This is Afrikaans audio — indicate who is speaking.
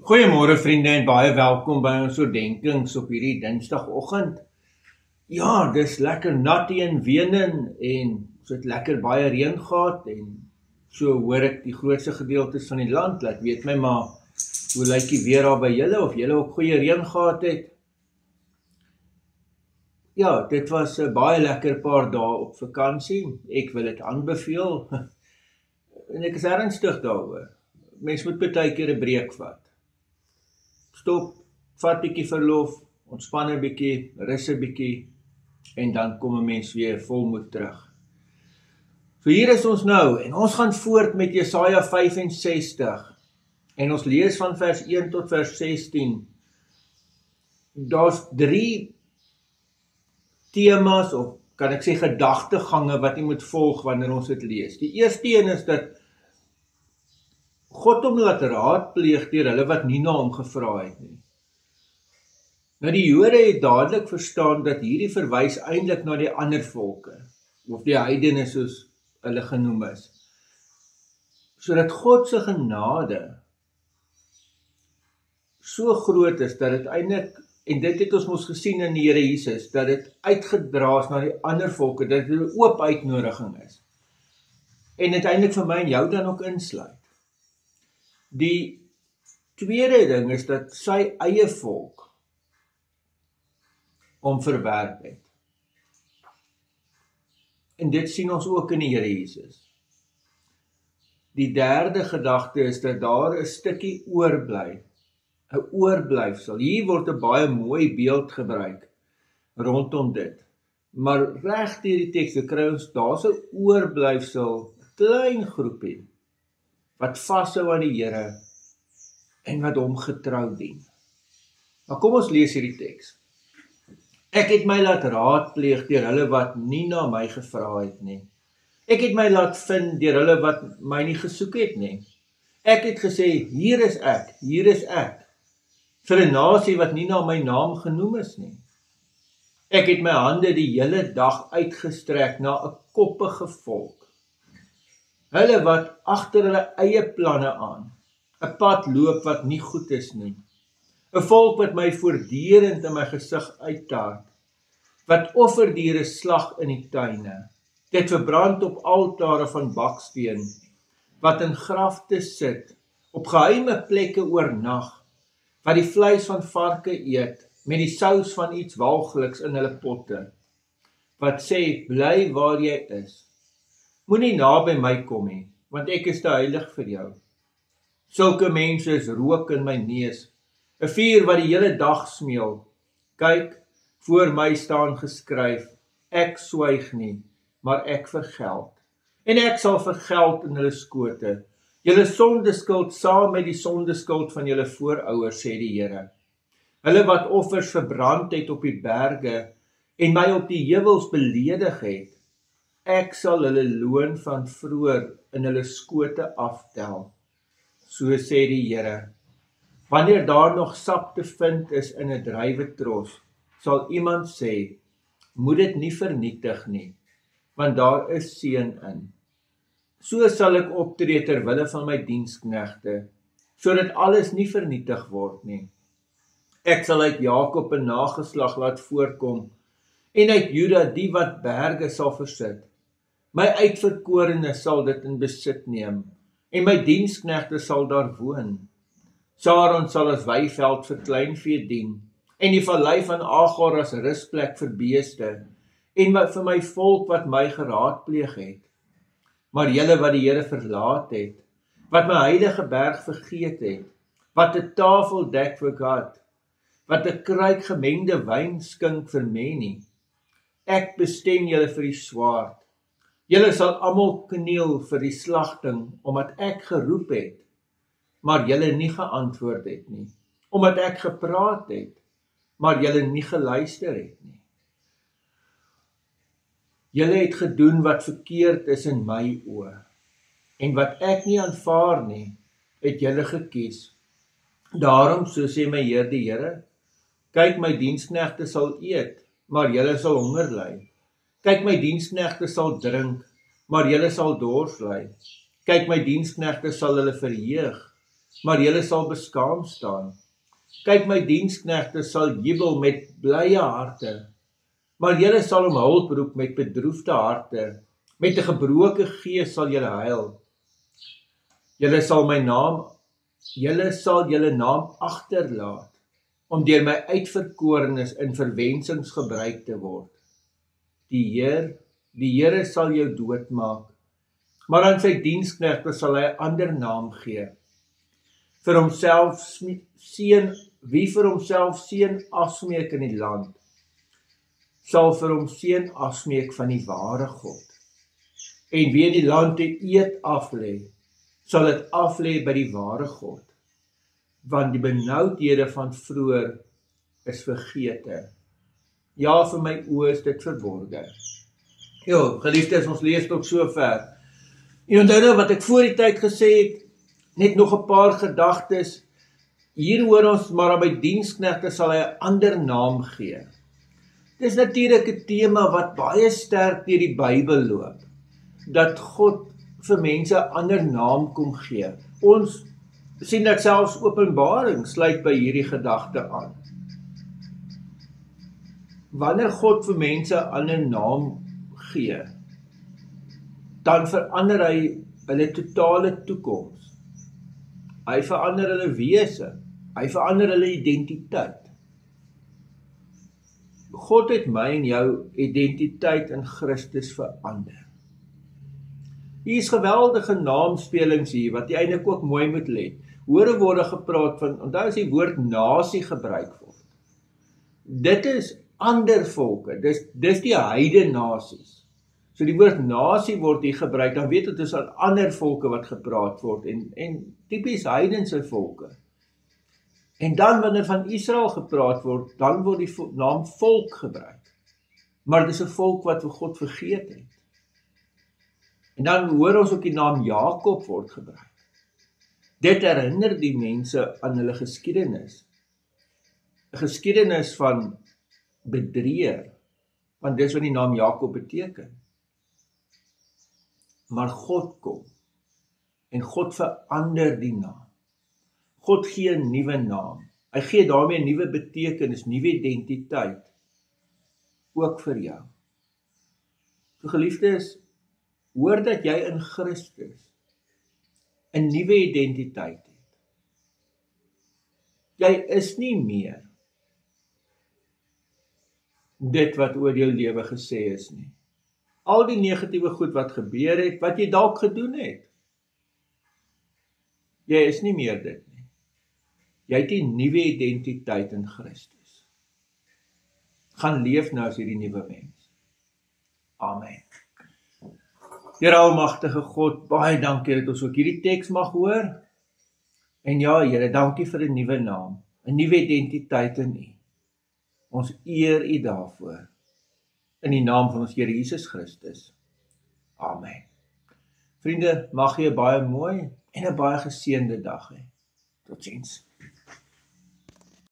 Speaker 1: Goeiemôre vriende en baie welkom by ons oordenkings op hierdie Dinsdagoggend. Ja, dis lekker nat hier in Wenen en ons het lekker baie reën gehad en so hoor ek die grootste gedeeltes van die land. Laat weet my maar, hoe lyk die weer daar by julle of julle ook goeie reën gehad het? Ja, dit was 'n baie lekker paar dae op vakansie. Ek wil dit aanbeveel. En ek is ernstig daaroor. Mens moet baie keer 'n breek vat. Stop, vat bietjie verlof, ontspan 'n bietjie, rus 'n bietjie en dan kom 'n mens weer volmoed terug. So hier is ons nou en ons gaan voort met Jesaja 65 en ons lees van vers 1 tot vers 16. Daar's 3 temas of kan ek sê gedagtegange wat jy moet volg wanneer ons dit lees. Die eerste een is dat God hom laat raadpleeg deur hulle wat nie na hom gevra het nie. Nou die Jode het dadelik verstaan dat hierdie verwys eintlik na die ander volke, of die heidene soos hulle genoem is. Sodat God se genade so groot is, dat dit eintlik, en dit het ons mos gesien in die Here Jesus, dat dit uitgedra is na die ander volke, dat dit 'n oop uitnodiging is. En dit eintlik vir my en jou dan ook insluit. Die tweede ding is dat sy eie volk hom verwerp het. En dit sien ons ook in die Here Jesus. Die derde gedagte is dat daar 'n stukkie oorbly, 'n oorblyfsel. Hier word 'n baie mooi beeld gebruik rondom dit. Maar reg deur die teks kry ons daar's 'n oorblyfsel, 'n klein groepie wat vashou aan die Here en wat hom getrou dien. Maar kom ons lees hierdie teks. Ek het my laat raadpleeg deur hulle wat nie na my gevra het nie. Ek het my laat vind deur hulle wat my nie gesoek het nie. Ek het gesê, hier is ek, vir 'n nasie wat nie na my naam genoem is nie. Ek het my hande die hele dag uitgestrek na 'n koppige volk. Hulle wat agter hulle eie planne aan, 'n pad loop wat nie goed is nie. 'n volk wat my voortdurend in my gesig uittaart, wat offerdiere slag in die tuine, dit verbrand op altare van baksteen, wat in grafte sit, op geheime plekke oornag, wat die vleis van varke eet, met die sous van iets walgliks in hulle potte, wat sê, bly waar jy is. Moenie naby my kom nie, want ek is te heilig vir jou. Sulke mense is rook in my neus, 'n vuur wat die hele dag smeel. Kyk, voor my staan geskryf, ek swyg nie, maar ek vergeld. En ek sal vergeld in hulle skote, julle sondeskuld saam met die sondeskuld van julle voorouers, sê die Here. Hulle wat offers verbrand het op die berge en my op die heuwels beledig het, ek sal hulle loon van vroeër in hulle skote aftel. So sê die Here. Wanneer daar nog sap te vind is in 'n druiwetros, sal iemand sê, moet dit nie vernietig nie, want daar is seën in. So sal ek optree ter wille van my diensknegte, sodat alles nie vernietig word nie. Ek sal uit Jakob 'n nageslag laat voorkom, en uit Juda die wat berge sal versit. My uitverkorene sal dit in besit neem, en my diensknegte sal daar woon. Saron sal as weiveld vir kleinvee dien, en die vallei van Agor as rusplek vir beeste, en vir my volk wat my geraadpleeg het. Maar julle wat die Here verlaat het, wat my heilige berg vergeet het, wat 'n tafel dek vir God, wat 'n kruik gemengde wyn skink vir Menie. Ek bestem julle vir die swaard. Julle sal almal kniel vir die slagting, omdat ek geroep het, maar julle nie geantwoord het nie, omdat ek gepraat het, maar julle nie geluister het nie. Julle het gedoen wat verkeerd is in my oë, en wat ek nie aanvaar nie, het julle gekies. Daarom, so sê my Heer die Here, kyk, my diensknegte sal eet, maar julle sal honger ly. Kyk, my diensknegte sal drink, maar julle sal dors ly. Kyk, my diensknegte sal hulle verheug, maar julle sal beskaam staan. Kyk, my diensknegte sal jubel met blye harte, maar julle sal om hulp roep met bedroefde harte. Met 'n gebroke gees sal julle huil. Julle sal julle naam agterlaat, om deur my uitverkorenes in verwensings gebruik te word. Die Here sal jou doodmaak, maar aan sy diensknegte sal hy 'n ander naam gee. Wie vir homself seën afsmeek in die land, sal vir hom seën afsmeek van die ware God. En wie in die land 'n eed aflê, sal dit aflê by die ware God, want die benoudhede van vroeër is vergete. Ja, vir my oë is dit verborge. Jo, geliefdes, ons lees tot sover. En onthou nou wat ek voor die tyd gesê het, net nog 'n paar gedagtes. Hier hoor ons, maar aan my diensknegte sal hy 'n ander naam gee. Dis natuurlik 'n tema wat baie sterk deur die Bybel loop, dat God vir mense 'n ander naam kom gee. Ons sien dat selfs Openbaring sluit by hierdie gedagte aan. Wanneer God vir mense 'n ander naam gee, dan verander hy hulle totale toekoms. Hy verander hulle wese, hy verander hulle identiteit. God het my en jou identiteit in Christus verander. Hier is geweldige naamspelings hier, wat jy eintlik ook mooi moet let. Hoor word gepraat van, onthou as die woord nasie gebruik word. Dit is ander volke, dis die heidene nasies. So die woord nasie word hier gebruik, dan weet dit is aan ander volke wat gepraat word, en tipies heidense volke. En dan wanneer van Israel gepraat word, dan word die naam volk gebruik. Maar dis 'n volk wat vir God vergeet het. En dan hoor ons ook die naam Jakob word gebruik. Dit herinner die mense aan hulle geskiedenis. 'n Geskiedenis van bedrieër, want dis wat die naam Jakob beteken. Maar God kom, en God verander die naam. God gee 'n nuwe naam. Hy gee daarmee 'n nuwe betekenis, nuwe identiteit, ook vir jou. So geliefdes, hoor dat jy in Christus 'n nuwe identiteit het. Jy is nie meer dit wat oor jou lewe gesê is nie. Al die negatiewe goed wat gebeur het, wat jy dalk gedoen het. Jy is nie meer dit nie. Jy het 'n nuwe identiteit in Christus. Gaan leef nou as hierdie nuwe mens. Amen. Here almagtige God, baie dankie dat ons ook hierdie teks mag hoor. En ja, Here, dankie vir 'n nuwe naam, 'n nuwe identiteit in U. Ons eer U daarvoor. In die naam van ons Here Jesus Christus. Amen. Vriende, mag jy 'n baie mooi en 'n baie geseënde dag hê. Totsiens.